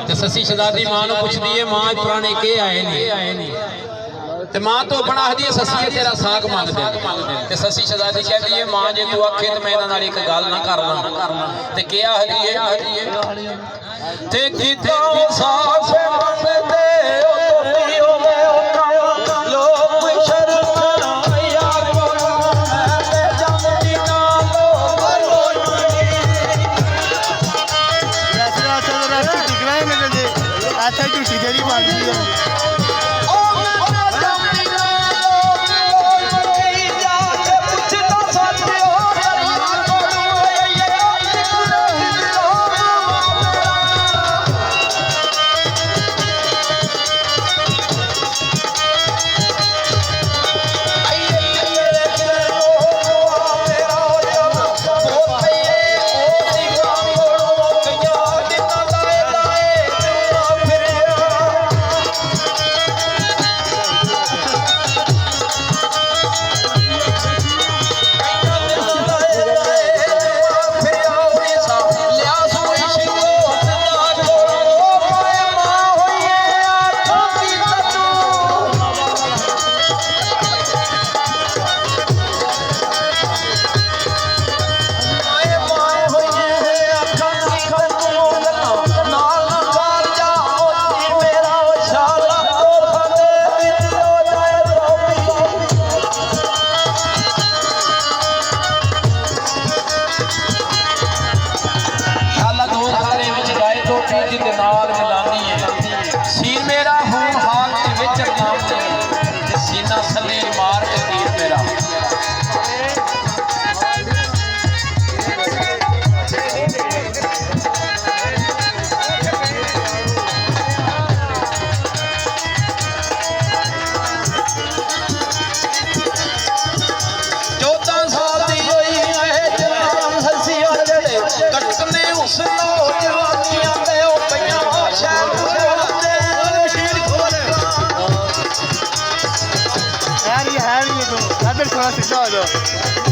ते ससी शहजादी मां नूं पुछदी है मां पुराने के आए नहीं ते मां तो अपना आखदी है ससी तेरा साग मंग दे ते ससी शहजादी कहदी है मां जे तू आखे ते मैं इन्हां नाल इक गल ना करना ते के आखदी है ते कीता साग मंग दे अच्छा झूठी तेरी बनती है है नहीं है तो अदर थोड़ा सा